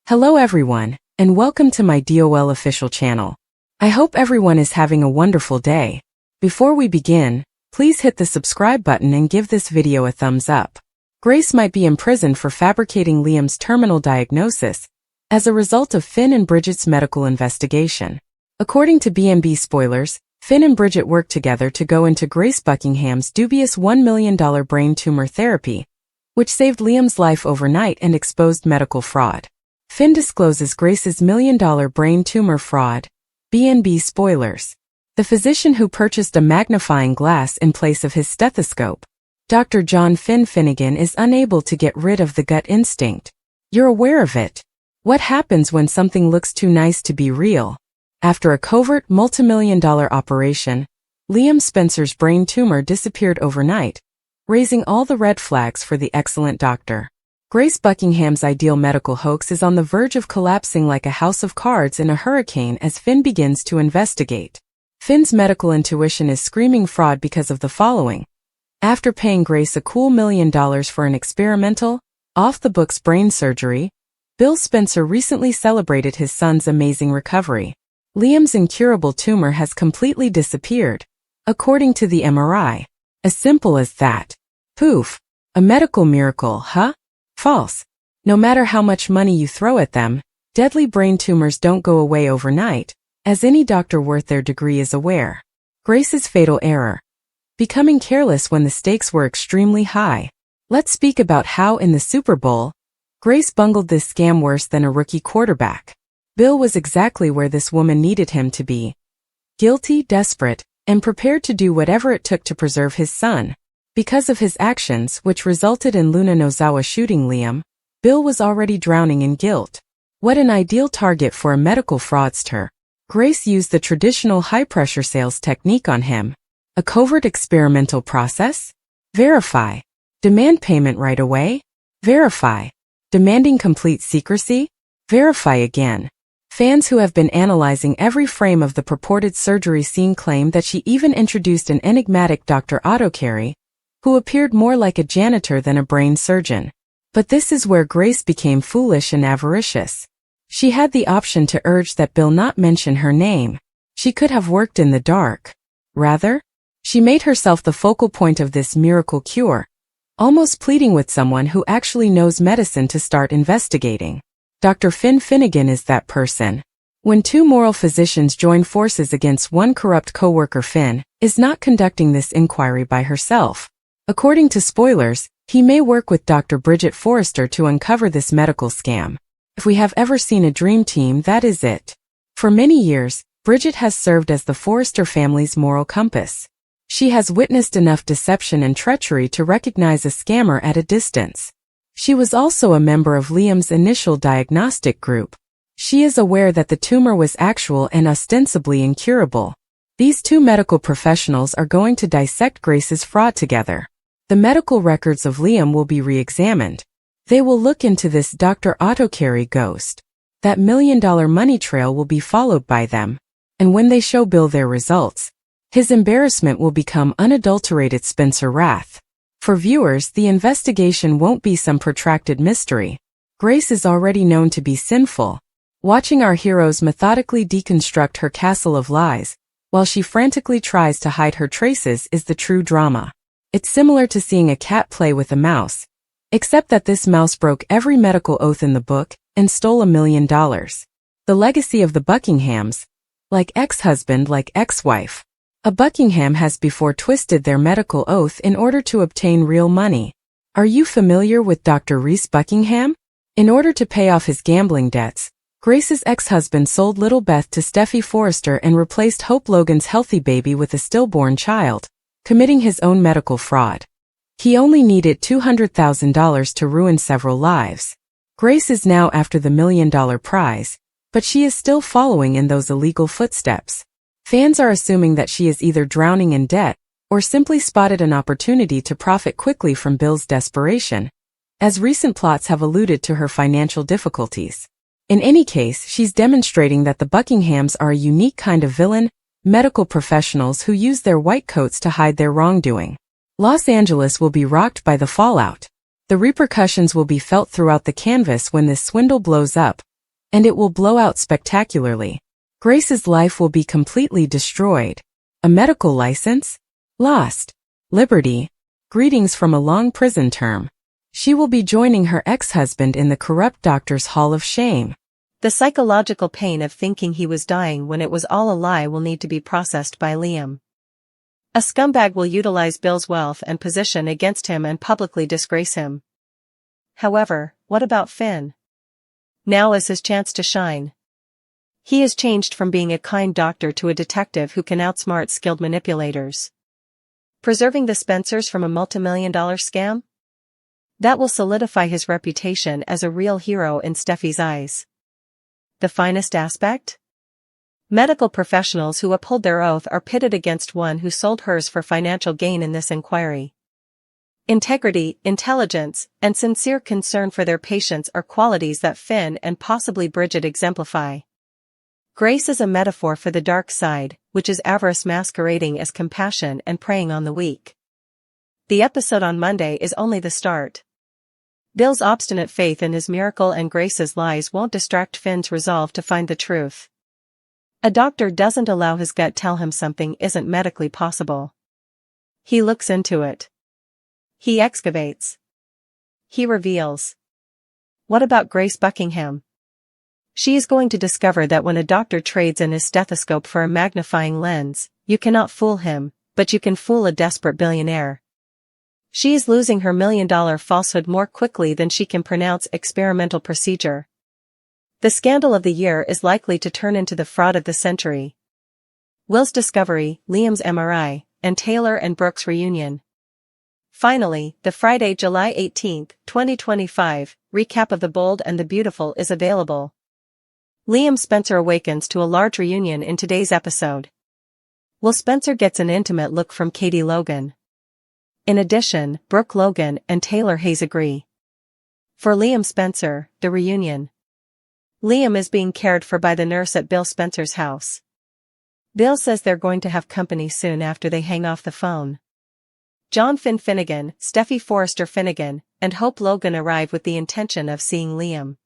Hello everyone, and welcome to my DOL official channel. I hope everyone is having a wonderful day. Before we begin, please hit the subscribe button and give this video a thumbs up. Grace might be imprisoned for fabricating Liam's terminal diagnosis as a result of Finn and Bridget's medical investigation. According to B&B spoilers, Finn and Bridget worked together to go into Grace Buckingham's dubious $1 million brain tumor therapy, which saved Liam's life overnight and exposed medical fraud. Finn discloses Grace's $1 million brain tumor fraud. B&B spoilers. The physician who purchased a magnifying glass in place of his stethoscope, Dr. John Finn Finnegan, is unable to get rid of the gut instinct. You're aware of it. What happens when something looks too nice to be real? After a covert multimillion-dollar operation, Liam Spencer's brain tumor disappeared overnight, raising all the red flags for the excellent doctor. Grace Buckingham's ideal medical hoax is on the verge of collapsing like a house of cards in a hurricane as Finn begins to investigate. Finn's medical intuition is screaming fraud because of the following. After paying Grace a cool $1 million for an experimental, off-the-books brain surgery, Bill Spencer recently celebrated his son's amazing recovery. Liam's incurable tumor has completely disappeared, according to the MRI. As simple as that. Poof. A medical miracle, huh? False. No matter how much money you throw at them, deadly brain tumors don't go away overnight, as any doctor worth their degree is aware. Grace's fatal error. Becoming careless when the stakes were extremely high. Let's speak about how in the Super Bowl, Grace bungled this scam worse than a rookie quarterback. Bill was exactly where this woman needed him to be. Guilty, desperate, and prepared to do whatever it took to preserve his son. Because of his actions, which resulted in Luna Nozawa shooting Liam, Bill was already drowning in guilt. What an ideal target for a medical fraudster. Grace used the traditional high-pressure sales technique on him. A covert experimental process? Verify. Demand payment right away? Verify. Demanding complete secrecy? Verify again. Fans who have been analyzing every frame of the purported surgery scene claim that she even introduced an enigmatic Dr. Autocary, who appeared more like a janitor than a brain surgeon. But this is where Grace became foolish and avaricious. She had the option to urge that Bill not mention her name. She could have worked in the dark. Rather, she made herself the focal point of this miracle cure, almost pleading with someone who actually knows medicine to start investigating. Dr. Finn Finnegan is that person. When two moral physicians join forces against one corrupt coworker, Finn is not conducting this inquiry by herself. According to spoilers, he may work with Dr. Bridget Forrester to uncover this medical scam. If we have ever seen a dream team, that is it. For many years, Bridget has served as the Forrester family's moral compass. She has witnessed enough deception and treachery to recognize a scammer at a distance. She was also a member of Liam's initial diagnostic group. She is aware that the tumor was actual and ostensibly incurable. These two medical professionals are going to dissect Grace's fraud together. The medical records of Liam will be re-examined. They will look into this Dr. Autocary ghost. That $1 million money trail will be followed by them. And when they show Bill their results, his embarrassment will become unadulterated Spencer wrath. For viewers, the investigation won't be some protracted mystery. Grace is already known to be sinful. Watching our heroes methodically deconstruct her castle of lies, while she frantically tries to hide her traces, is the true drama. It's similar to seeing a cat play with a mouse, except that this mouse broke every medical oath in the book and stole $1 million. The legacy of the Buckinghams, like ex-husband, like ex-wife. A Buckingham has before twisted their medical oath in order to obtain real money. Are you familiar with Dr. Reese Buckingham? In order to pay off his gambling debts, Grace's ex-husband sold little Beth to Steffi Forrester and replaced Hope Logan's healthy baby with a stillborn child, committing his own medical fraud. He only needed $200,000 to ruin several lives. Grace is now after the $1 million prize, but she is still following in those illegal footsteps. Fans are assuming that she is either drowning in debt or simply spotted an opportunity to profit quickly from Bill's desperation, as recent plots have alluded to her financial difficulties. In any case, she's demonstrating that the Buckinghams are a unique kind of villain, medical professionals who use their white coats to hide their wrongdoing. Los Angeles will be rocked by the fallout. The repercussions will be felt throughout the canvas when this swindle blows up, and it will blow out spectacularly. Grace's life will be completely destroyed. A medical license? Lost. Liberty? Greetings from a long prison term. She will be joining her ex-husband in the corrupt doctor's hall of shame. The psychological pain of thinking he was dying when it was all a lie will need to be processed by Liam. A scumbag will utilize Bill's wealth and position against him and publicly disgrace him. However, what about Finn? Now is his chance to shine. He has changed from being a kind doctor to a detective who can outsmart skilled manipulators. Preserving the Spencers from a multimillion-dollar scam? That will solidify his reputation as a real hero in Steffi's eyes. The finest aspect? Medical professionals who uphold their oath are pitted against one who sold hers for financial gain in this inquiry. Integrity, intelligence, and sincere concern for their patients are qualities that Finn and possibly Bridget exemplify. Grace is a metaphor for the dark side, which is avarice masquerading as compassion and preying on the weak. The episode on Monday is only the start. Bill's obstinate faith in his miracle and Grace's lies won't distract Finn's resolve to find the truth. A doctor doesn't allow his gut tell him something isn't medically possible. He looks into it. He excavates. He reveals. What about Grace Buckingham? She is going to discover that when a doctor trades in his stethoscope for a magnifying lens, you cannot fool him, but you can fool a desperate billionaire. She is losing her million-dollar falsehood more quickly than she can pronounce experimental procedure. The scandal of the year is likely to turn into the fraud of the century. Will's discovery, Liam's MRI, and Taylor and Brooke's reunion. Finally, the Friday, July 18, 2025, recap of The Bold and the Beautiful is available. Liam Spencer awakens to a large reunion in today's episode. Will Spencer gets an intimate look from Katie Logan. In addition, Brooke Logan and Taylor Hayes agree. For Liam Spencer, the reunion. Liam is being cared for by the nurse at Bill Spencer's house. Bill says they're going to have company soon after they hang off the phone. John Finn Finnegan, Steffi Forrester Finnegan, and Hope Logan arrive with the intention of seeing Liam.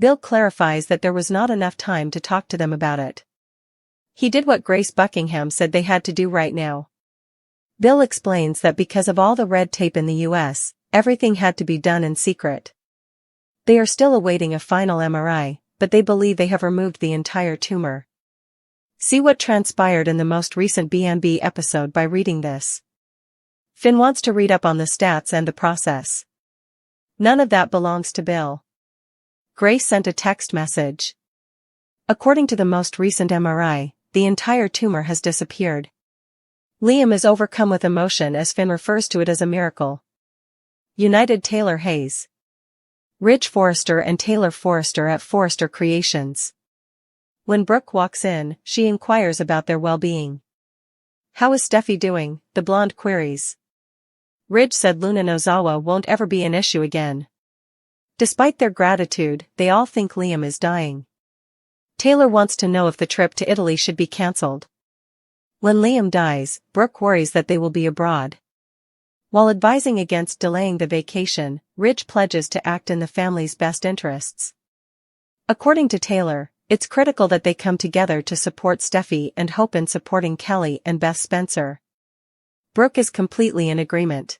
Bill clarifies that there was not enough time to talk to them about it. He did what Grace Buckingham said they had to do right now. Bill explains that because of all the red tape in the US, everything had to be done in secret. They are still awaiting a final MRI, but they believe they have removed the entire tumor. See what transpired in the most recent B&B episode by reading this. Finn wants to read up on the stats and the process. None of that belongs to Bill. Grace sent a text message. According to the most recent MRI, the entire tumor has disappeared. Liam is overcome with emotion as Finn refers to it as a miracle. United Taylor Hayes. Ridge Forrester and Taylor Forrester at Forrester Creations. When Brooke walks in, she inquires about their well-being. How is Steffi doing? The blonde queries. Ridge said Luna Nozawa won't ever be an issue again. Despite their gratitude, they all think Liam is dying. Taylor wants to know if the trip to Italy should be cancelled. When Liam dies, Brooke worries that they will be abroad. While advising against delaying the vacation, Ridge pledges to act in the family's best interests. According to Taylor, it's critical that they come together to support Steffi and Hope in supporting Kelly and Beth Spencer. Brooke is completely in agreement.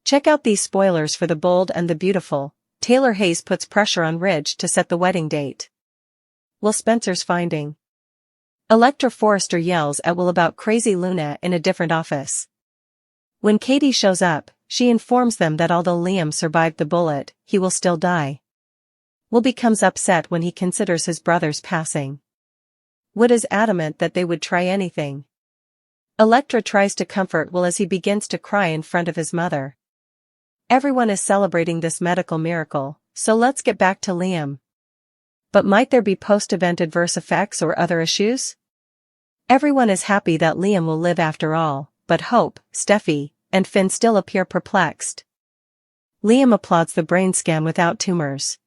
Check out these spoilers for The Bold and the Beautiful. Taylor Hayes puts pressure on Ridge to set the wedding date. Will Spencer's finding. Electra Forrester yells at Will about crazy Luna in a different office. When Katie shows up, she informs them that although Liam survived the bullet, he will still die. Will becomes upset when he considers his brother's passing. Wood is adamant that they would try anything. Electra tries to comfort Will as he begins to cry in front of his mother. Everyone is celebrating this medical miracle, so let's get back to Liam. But might there be post-event adverse effects or other issues? Everyone is happy that Liam will live after all, but Hope, Steffi, and Finn still appear perplexed. Liam applauds the brain scan without tumors.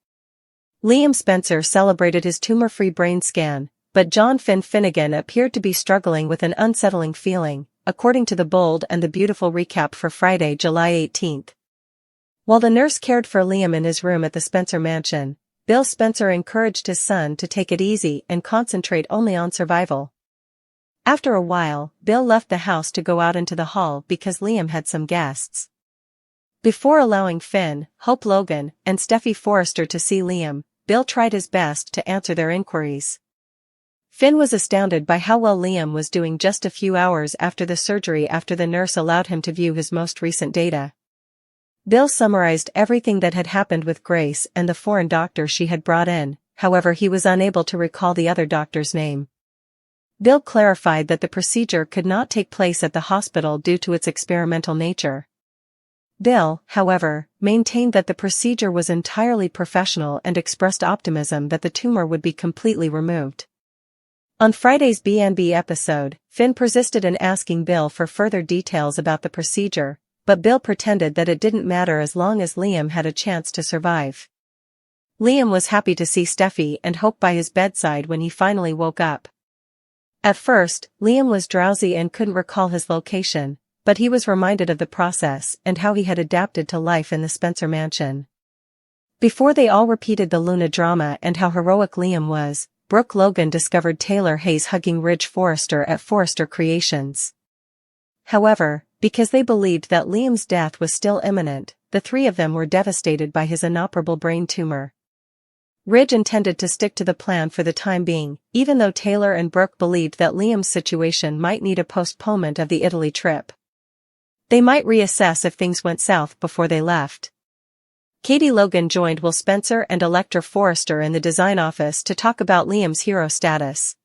Liam Spencer celebrated his tumor-free brain scan, but John Finn Finnegan appeared to be struggling with an unsettling feeling, according to The Bold and the Beautiful recap for Friday, July 18. While the nurse cared for Liam in his room at the Spencer mansion, Bill Spencer encouraged his son to take it easy and concentrate only on survival. After a while, Bill left the house to go out into the hall because Liam had some guests. Before allowing Finn, Hope Logan, and Steffi Forrester to see Liam, Bill tried his best to answer their inquiries. Finn was astounded by how well Liam was doing just a few hours after the surgery after the nurse allowed him to view his most recent data. Bill summarized everything that had happened with Grace and the foreign doctor she had brought in, however he was unable to recall the other doctor's name. Bill clarified that the procedure could not take place at the hospital due to its experimental nature. Bill, however, maintained that the procedure was entirely professional and expressed optimism that the tumor would be completely removed. On Friday's B&B episode, Finn persisted in asking Bill for further details about the procedure, but Bill pretended that it didn't matter as long as Liam had a chance to survive. Liam was happy to see Steffi and Hope by his bedside when he finally woke up. At first, Liam was drowsy and couldn't recall his location, but he was reminded of the process and how he had adapted to life in the Spencer mansion. Before they all repeated the Luna drama and how heroic Liam was, Brooke Logan discovered Taylor Hayes hugging Ridge Forrester at Forrester Creations. However, because they believed that Liam's death was still imminent, the three of them were devastated by his inoperable brain tumor. Ridge intended to stick to the plan for the time being, even though Taylor and Brooke believed that Liam's situation might need a postponement of the Italy trip. They might reassess if things went south before they left. Katie Logan joined Will Spencer and Electra Forrester in the design office to talk about Liam's hero status.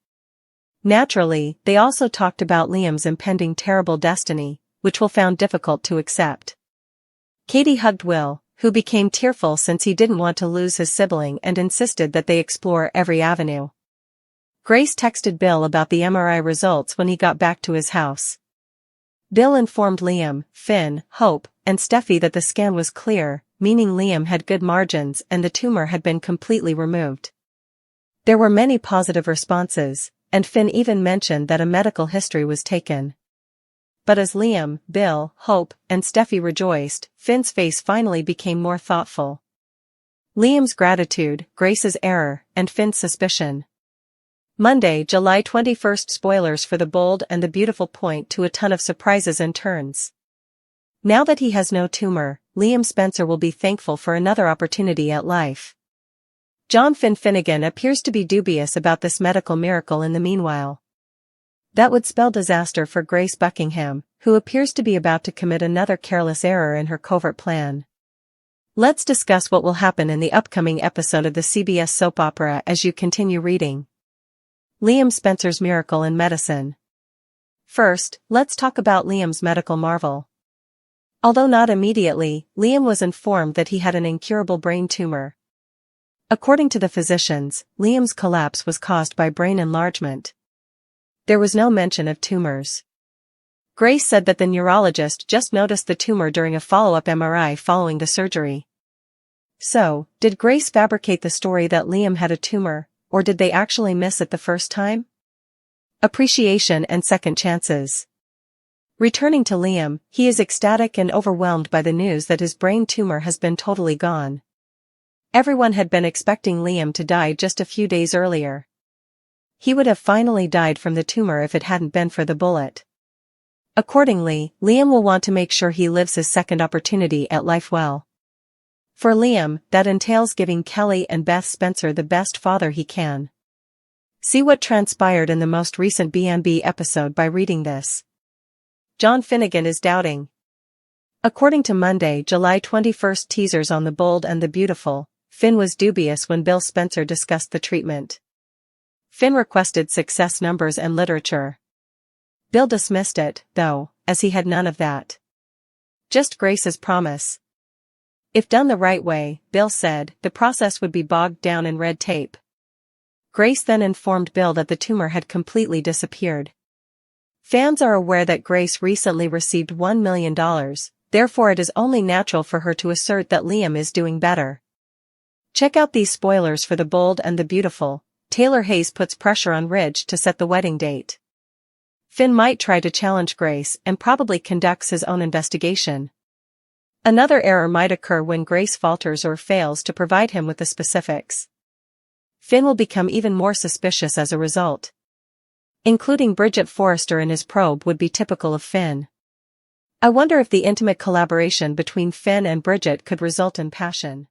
Naturally, they also talked about Liam's impending terrible destiny, which Will found difficult to accept. Katie hugged Will, who became tearful since he didn't want to lose his sibling and insisted that they explore every avenue. Grace texted Bill about the MRI results when he got back to his house. Bill informed Liam, Finn, Hope, and Steffi that the scan was clear, meaning Liam had good margins and the tumor had been completely removed. There were many positive responses, and Finn even mentioned that a medical history was taken. But as Liam, Bill, Hope, and Steffi rejoiced, Finn's face finally became more thoughtful. Liam's gratitude, Grace's error, and Finn's suspicion. Monday, July 21st. Spoilers for The Bold and the Beautiful point to a ton of surprises and turns. Now that he has no tumor, Liam Spencer will be thankful for another opportunity at life. John Finnegan appears to be dubious about this medical miracle in the meanwhile. That would spell disaster for Grace Buckingham, who appears to be about to commit another careless error in her covert plan. Let's discuss what will happen in the upcoming episode of the CBS soap opera as you continue reading. Liam Spencer's miracle in medicine. First, let's talk about Liam's medical marvel. Although not immediately, Liam was informed that he had an incurable brain tumor. According to the physicians, Liam's collapse was caused by brain enlargement. There was no mention of tumors. Grace said that the neurologist just noticed the tumor during a follow-up MRI following the surgery. So, did Grace fabricate the story that Liam had a tumor, or did they actually miss it the first time? Appreciation and second chances. Returning to Liam, he is ecstatic and overwhelmed by the news that his brain tumor has been totally gone. Everyone had been expecting Liam to die just a few days earlier. He would have finally died from the tumor if it hadn't been for the bullet. Accordingly, Liam will want to make sure he lives his second opportunity at life well. For Liam, that entails giving Kelly and Beth Spencer the best father he can. See what transpired in the most recent B&B episode by reading this. John Finnegan is doubting. According to Monday, July 21st teasers on The Bold and the Beautiful, Finn was dubious when Bill Spencer discussed the treatment. Finn requested success numbers and literature. Bill dismissed it, though, as he had none of that. Just Grace's promise. If done the right way, Bill said, the process would be bogged down in red tape. Grace then informed Bill that the tumor had completely disappeared. Fans are aware that Grace recently received $1 million, therefore it is only natural for her to assert that Liam is doing better. Check out these spoilers for The Bold and the Beautiful. Taylor Hayes puts pressure on Ridge to set the wedding date. Finn might try to challenge Grace and probably conducts his own investigation. Another error might occur when Grace falters or fails to provide him with the specifics. Finn will become even more suspicious as a result. Including Bridget Forrester in his probe would be typical of Finn. I wonder if the intimate collaboration between Finn and Bridget could result in passion.